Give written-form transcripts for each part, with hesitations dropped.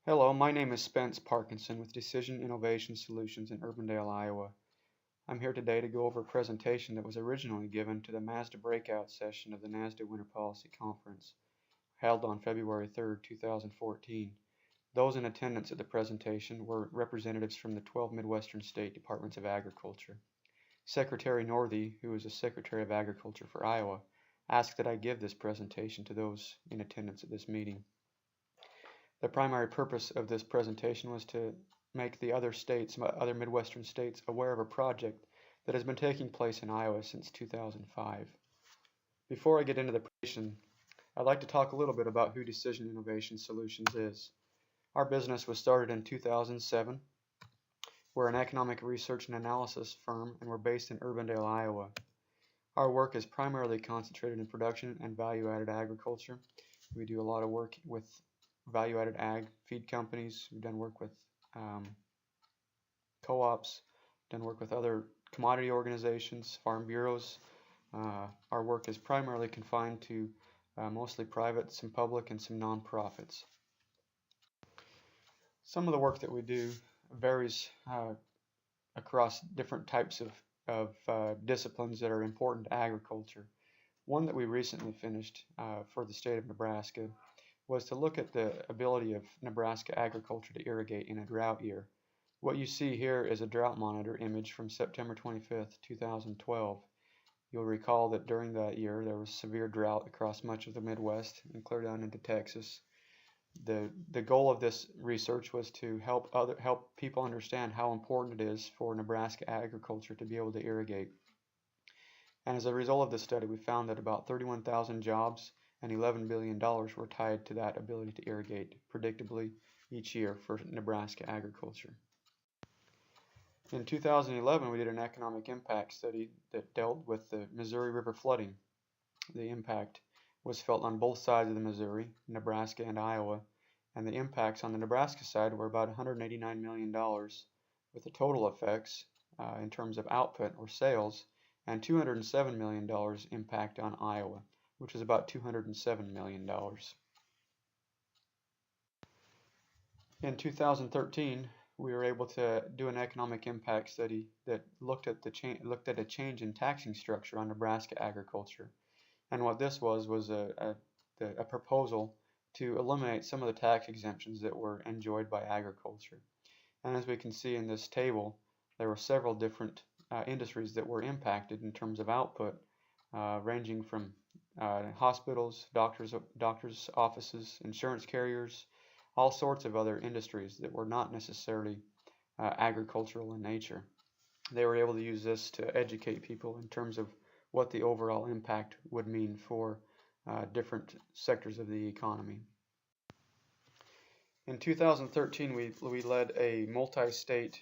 Hello, my name is Spence Parkinson with Decision Innovation Solutions in Urbandale, Iowa. I'm here today to go over a presentation that was originally given to the MASDA breakout session of the NASDA Winter Policy Conference, held on February 3rd, 2014. Those in attendance at the presentation were representatives from the 12 Midwestern state departments of agriculture. Secretary Northey, who is the Secretary of Agriculture for Iowa, asked that I give this presentation to those in attendance at this meeting. The primary purpose of this presentation was to make the other Midwestern states aware of a project that has been taking place in Iowa since 2005. Before I get into the presentation, I'd like to talk a little bit about who Decision Innovation Solutions is. Our business was started in 2007. We're an economic research and analysis firm, and we're based in Urbandale, Iowa. Our work is primarily concentrated in production and value-added agriculture. We do a lot of work with value-added ag feed companies. We've done work with co-ops, done work with other commodity organizations, farm bureaus. Our work is primarily confined to mostly private, some public, and some nonprofits. Some of the work that we do varies across different types of disciplines that are important to agriculture. One that we recently finished for the state of Nebraska was to look at the ability of Nebraska agriculture to irrigate in a drought year. What you see here is a drought monitor image from September 25th, 2012. You'll recall that during that year there was severe drought across much of the Midwest and clear down into Texas. The goal of this research was to help people understand how important it is for Nebraska agriculture to be able to irrigate. And as a result of this study, we found that about 31,000 jobs and $11 billion were tied to that ability to irrigate predictably each year for Nebraska agriculture. In 2011, we did an economic impact study that dealt with the Missouri River flooding. The impact was felt on both sides of the Missouri, Nebraska and Iowa, and the impacts on the Nebraska side were about $189 million, with the total effects in terms of output or sales, and $207 million impact on Iowa, which is about $207 million. In 2013, we were able to do an economic impact study that looked at a change in taxing structure on Nebraska agriculture. And what this was a proposal to eliminate some of the tax exemptions that were enjoyed by agriculture. And as we can see in this table, there were several different industries that were impacted in terms of output, ranging from hospitals, doctors' offices, insurance carriers, all sorts of other industries that were not necessarily agricultural in nature. They were able to use this to educate people in terms of what the overall impact would mean for different sectors of the economy. In 2013, we led a multi-state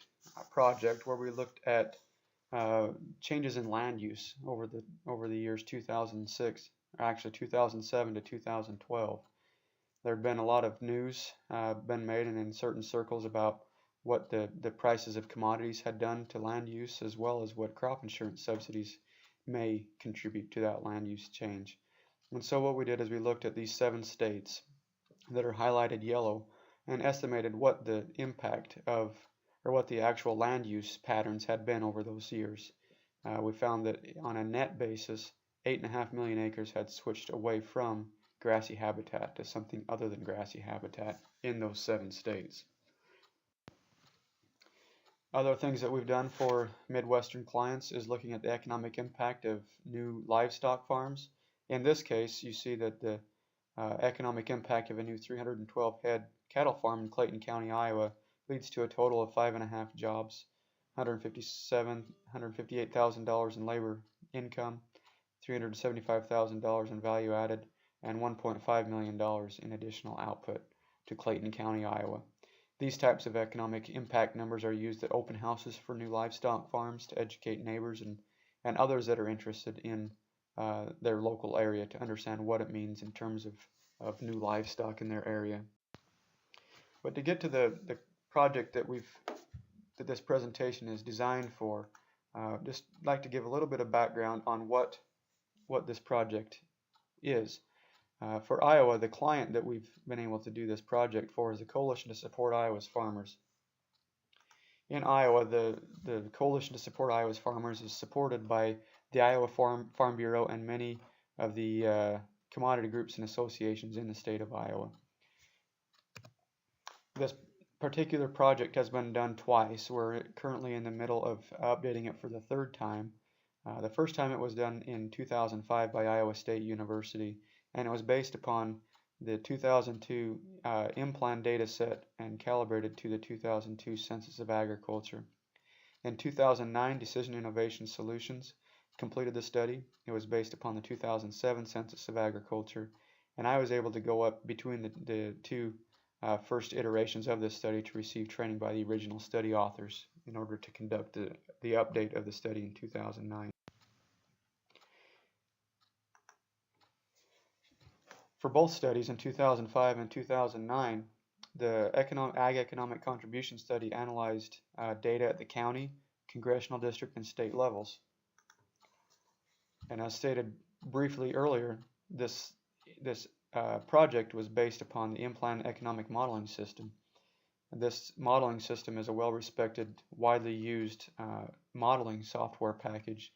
project where we looked at changes in land use over the years 2006, or actually 2007 to 2012. There had been a lot of news been made in certain circles about what the prices of commodities had done to land use, as well as what crop insurance subsidies may contribute to that land use change. And so what we did is we looked at these 7 states that are highlighted yellow and estimated what the impact of, or what the actual land use patterns had been over those years. We found that on a net basis, 8.5 million acres had switched away from grassy habitat to something other than grassy habitat in those 7 states. Other things that we've done for Midwestern clients is looking at the economic impact of new livestock farms. In this case, you see that the economic impact of a new 312 head cattle farm in Clayton County, Iowa, leads to a total of 5.5 jobs, $158,000 in labor income, $375,000 in value added, and $1.5 million in additional output to Clayton County, Iowa. These types of economic impact numbers are used at open houses for new livestock farms to educate neighbors and others that are interested in their local area to understand what it means in terms of new livestock in their area. But to get to the project that this presentation is designed for, just like to give a little bit of background on what this project is. For Iowa, the client that we've been able to do this project for is the Coalition to Support Iowa's Farmers. In Iowa, the Coalition to Support Iowa's Farmers is supported by the Iowa Farm Bureau and many of the commodity groups and associations in the state of Iowa. This particular project has been done twice. We're currently in the middle of updating it for the third time. The first time it was done in 2005 by Iowa State University, and it was based upon the 2002 in-plan data set and calibrated to the 2002 Census of Agriculture. In 2009, Decision Innovation Solutions completed the study. It was based upon the 2007 Census of Agriculture, and I was able to go up between the two first iterations of this study to receive training by the original study authors in order to conduct the update of the study in 2009. For both studies in 2005 and 2009, the Ag Economic Contribution Study analyzed data at the county, congressional district, and state levels. And as stated briefly earlier, this project was based upon the in-plan economic modeling system. This modeling system is a well-respected, widely used modeling software package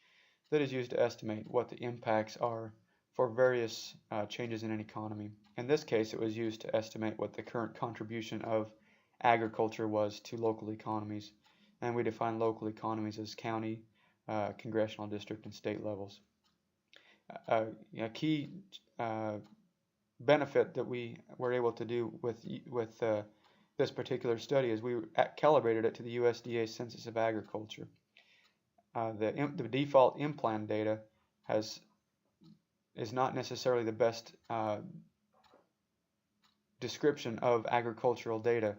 that is used to estimate what the impacts are for various changes in an economy. In this case, it was used to estimate what the current contribution of agriculture was to local economies. And we define local economies as county, congressional district, and state levels. A key benefit that we were able to do with this particular study is we calibrated it to the USDA Census of Agriculture. The default in-plan data is not necessarily the best description of agricultural data.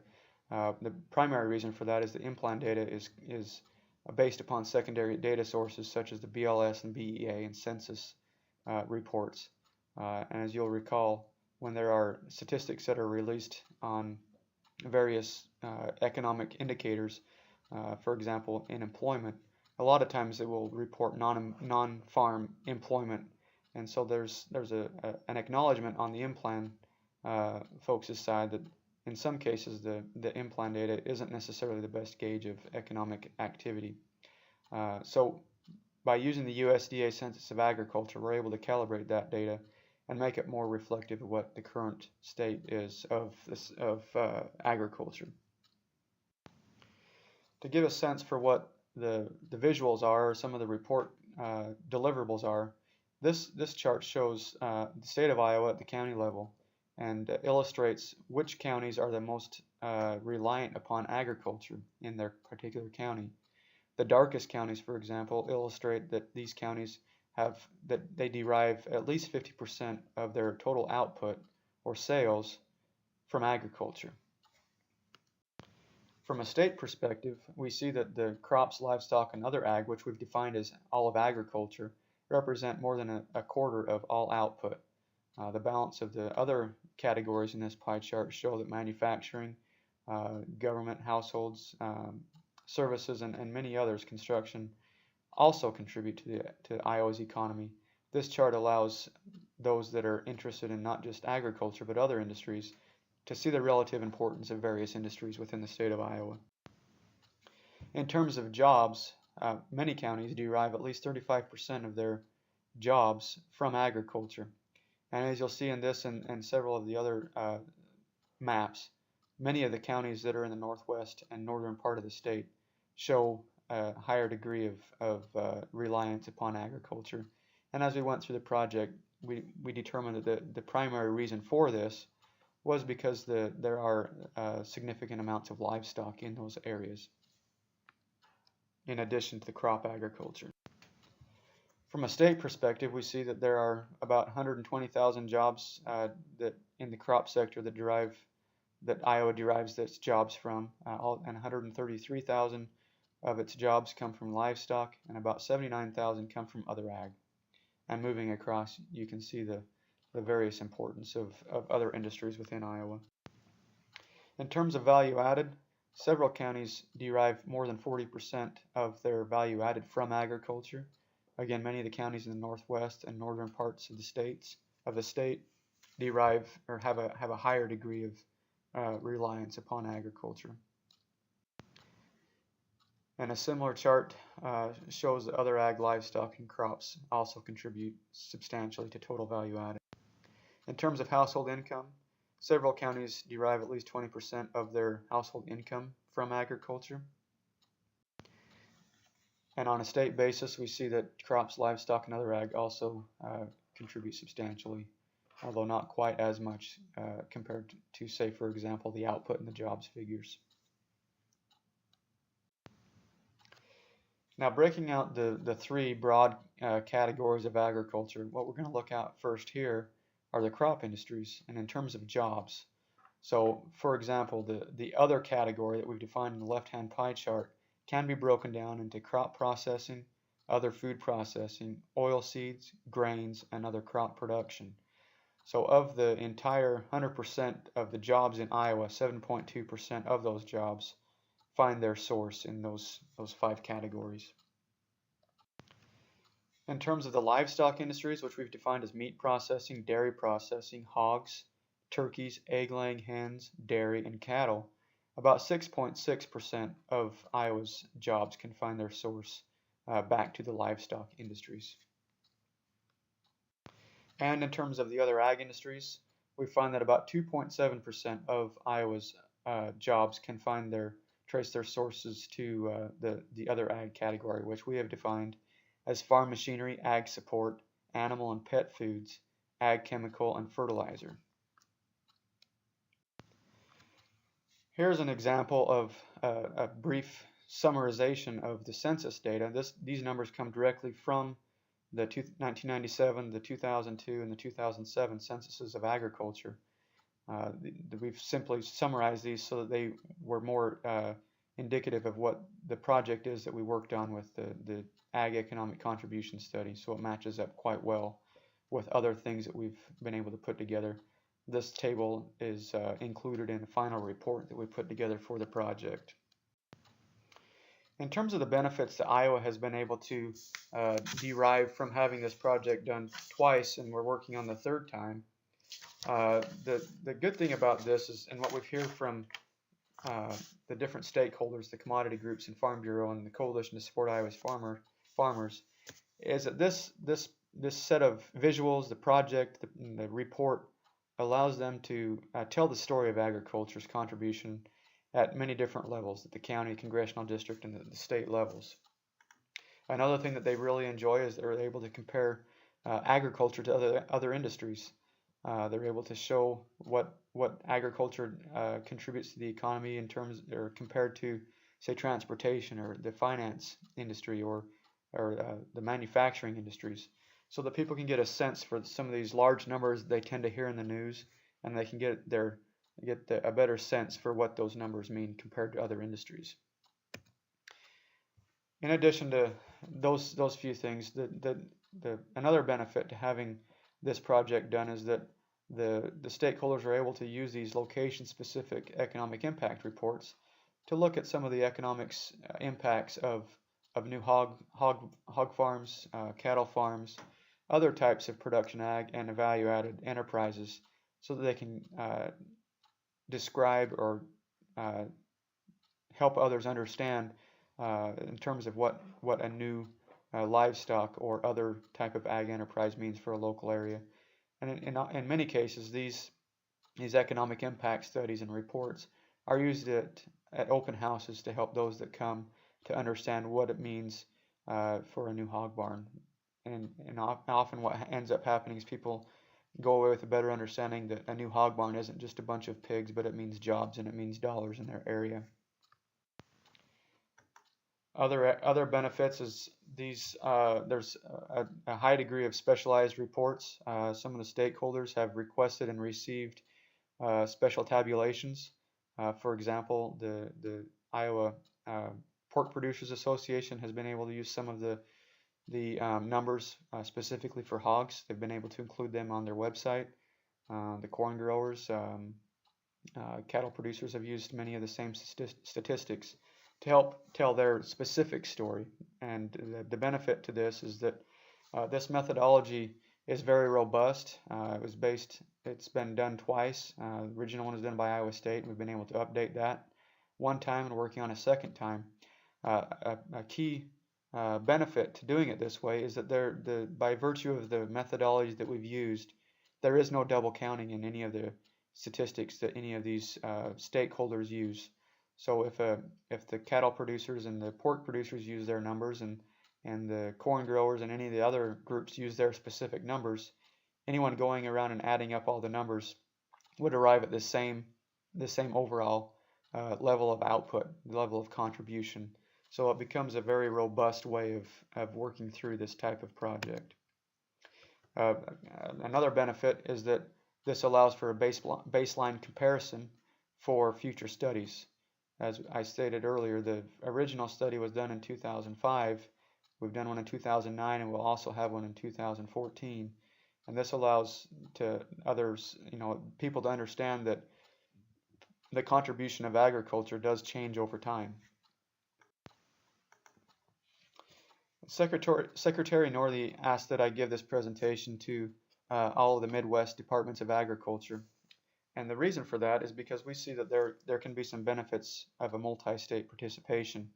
The primary reason for that is the in-plan data is based upon secondary data sources such as the BLS and BEA and census reports. And as you'll recall, when there are statistics that are released on various economic indicators, for example, in employment, a lot of times it will report non-farm employment. And so there's an acknowledgement on the in-plan folks' side that in some cases the in-plan data isn't necessarily the best gauge of economic activity. So by using the USDA Census of Agriculture, we're able to calibrate that data and make it more reflective of what the current state is of agriculture. To give a sense for what the visuals are, or some of the report deliverables are, this chart shows the state of Iowa at the county level and illustrates which counties are the most reliant upon agriculture in their particular county. The darkest counties, for example, illustrate that these counties they derive at least 50% of their total output or sales from agriculture. From a state perspective, we see that the crops, livestock, and other ag, which we've defined as all of agriculture, represent more than a quarter of all output. The balance of the other categories in this pie chart show that manufacturing, government, households, services, and many others, construction, also contribute to Iowa's economy. This chart allows those that are interested in not just agriculture but other industries to see the relative importance of various industries within the state of Iowa. In terms of jobs, many counties derive at least 35% of their jobs from agriculture. And as you'll see in this and several of the other maps, many of the counties that are in the northwest and northern part of the state show a higher degree of reliance upon agriculture. And as we went through the project, we determined that the primary reason for this was because there are significant amounts of livestock in those areas, in addition to the crop agriculture. From a state perspective, we see that there are about 120,000 jobs that in the crop sector that Iowa derives its jobs from, and 133,000 of its jobs come from livestock, and about 79,000 come from other ag. And moving across, you can see the various importance of other industries within Iowa. In terms of value added, several counties derive more than 40% of their value added from agriculture. Again, many of the counties in the northwest and northern parts of the state derive or have a higher degree of reliance upon agriculture. And a similar chart shows that other ag livestock and crops also contribute substantially to total value added. In terms of household income, several counties derive at least 20% of their household income from agriculture. And on a state basis, we see that crops, livestock, and other ag also contribute substantially, although not quite as much compared to, say, for example, the output and the jobs figures. Now, breaking out the three broad categories of agriculture, what we're going to look at first here are the crop industries, and in terms of jobs. So, for example, the other category that we've defined in the left-hand pie chart can be broken down into crop processing, other food processing, oil seeds, grains, and other crop production. So of the entire 100% of the jobs in Iowa, 7.2% of those jobs find their source in those five categories. In terms of the livestock industries, which we've defined as meat processing, dairy processing, hogs, turkeys, egg-laying hens, dairy, and cattle, about 6.6% of Iowa's jobs can find their source back to the livestock industries. And in terms of the other ag industries, we find that about 2.7% of Iowa's jobs can trace their sources to the other ag category, which we have defined as farm machinery, ag support, animal and pet foods, ag chemical, and fertilizer. Here's an example of a brief summarization of the census data. These numbers come directly from the 1997, the 2002, and the 2007 censuses of agriculture. We've simply summarized these so that they were more indicative of what the project is that we worked on with the Ag Economic Contribution Study, so it matches up quite well with other things that we've been able to put together. This table is included in the final report that we put together for the project. In terms of the benefits that Iowa has been able to derive from having this project done twice, and we're working on the third time, the good thing about this is, and what we've heard from the different stakeholders, the commodity groups and Farm Bureau and the Coalition to Support Iowa's Farmers, is that this set of visuals, the project, the report, allows them to tell the story of agriculture's contribution at many different levels, at the county, congressional district, and the state levels. Another thing that they really enjoy is they're able to compare agriculture to other industries. They're able to show what agriculture contributes to the economy in terms, or compared to, say, transportation or the finance industry or the manufacturing industries, so that people can get a sense for some of these large numbers they tend to hear in the news, and they can get a better sense for what those numbers mean compared to other industries. In addition to those few things, another benefit to having this project done is that the stakeholders are able to use these location-specific economic impact reports to look at some of the economics impacts of new hog farms, cattle farms, other types of production ag and value-added enterprises, so that they can describe or help others understand in terms of what a new livestock or other type of ag enterprise means for a local area. And in many cases, these economic impact studies and reports are used at open houses to help those that come to understand what it means for a new hog barn. And often what ends up happening is people go away with a better understanding that a new hog barn isn't just a bunch of pigs, but it means jobs and it means dollars in their area. Other benefits is there's a high degree of specialized reports. Some of the stakeholders have requested and received special tabulations. For example, the Iowa Pork Producers Association has been able to use some of the numbers specifically for hogs. They've been able to include them on their website. The corn growers, cattle producers have used many of the same statistics to help tell their specific story. And the benefit to this is that this methodology is very robust. It was based it's been done twice. The original one was done by Iowa State, and we've been able to update that one time and working on a second time. A key benefit to doing it this way is that by virtue of the methodology that we've used, there is no double counting in any of the statistics that any of these stakeholders use. So if the cattle producers and the pork producers use their numbers, and the corn growers and any of the other groups use their specific numbers, anyone going around and adding up all the numbers would arrive at the same overall level of output, level of contribution. So it becomes a very robust way of working through this type of project. Another benefit is that this allows for a baseline comparison for future studies. As I stated earlier, the original study was done in 2005. We've done one in 2009, and we'll also have one in 2014. And this allows to others, people to understand that the contribution of agriculture does change over time. Secretary Northey asked that I give this presentation to all of the Midwest departments of agriculture. And the reason for that is because we see that there can be some benefits of a multi-state participation.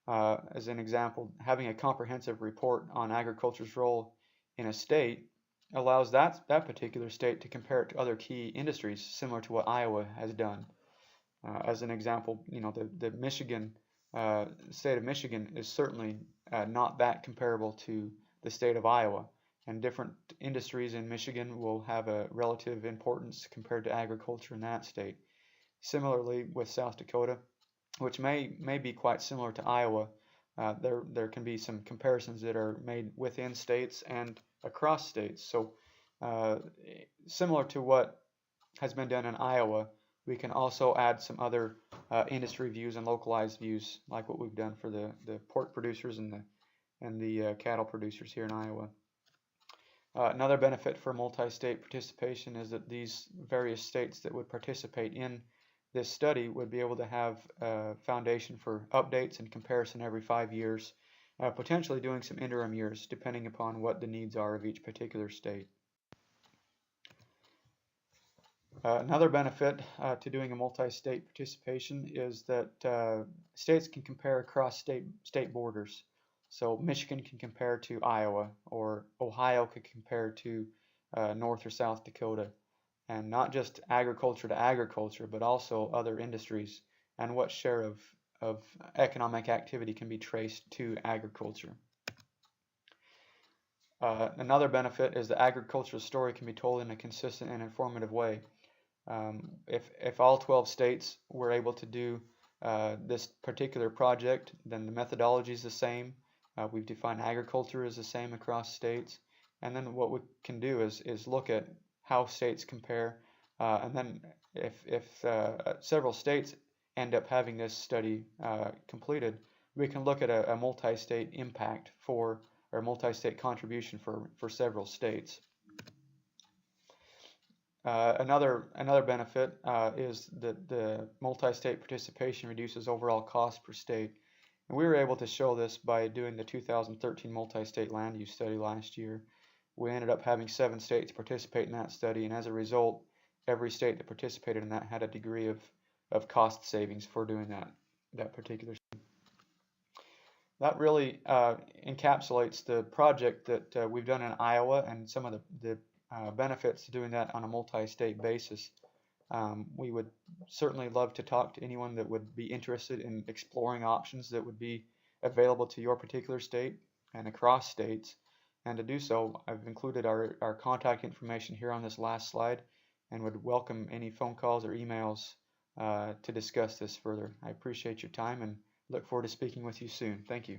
As an example, having a comprehensive report on agriculture's role in a state allows that particular state to compare it to other key industries, similar to what Iowa has done. As an example, the Michigan state of Michigan is certainly not that comparable to the state of Iowa, and different industries in Michigan will have a relative importance compared to agriculture in that state. Similarly, with South Dakota, which may be quite similar to Iowa, there can be some comparisons that are made within states and across states. So similar to what has been done in Iowa, we can also add some other industry views and localized views, like what we've done for the pork producers and the cattle producers here in Iowa. Another benefit for multi-state participation is that these various states that would participate in this study would be able to have a foundation for updates and comparison every 5 years, potentially doing some interim years depending upon what the needs are of each particular state. Another benefit to doing a multi-state participation is that states can compare across state borders. So Michigan can compare to Iowa, or Ohio could compare to North or South Dakota, and not just agriculture to agriculture, but also other industries and what share of economic activity can be traced to agriculture. Another benefit is the agricultural story can be told in a consistent and informative way. If all 12 states were able to do this particular project, then the methodology is the same. We've defined agriculture as the same across states, and then what we can do is look at how states compare, and then if several states end up having this study completed, we can look at a multi-state impact or multi-state contribution for several states. Another benefit is that the multi-state participation reduces overall cost per state. And we were able to show this by doing the 2013 multi-state land use study last year. We ended up having 7 states participate in that study, and as a result, every state that participated in that had a degree of cost savings for doing that particular study. That really encapsulates the project that we've done in Iowa and some of the benefits to doing that on a multi-state basis. We would certainly love to talk to anyone that would be interested in exploring options that would be available to your particular state and across states. And to do so, I've included our contact information here on this last slide, and would welcome any phone calls or emails to discuss this further. I appreciate your time and look forward to speaking with you soon. Thank you.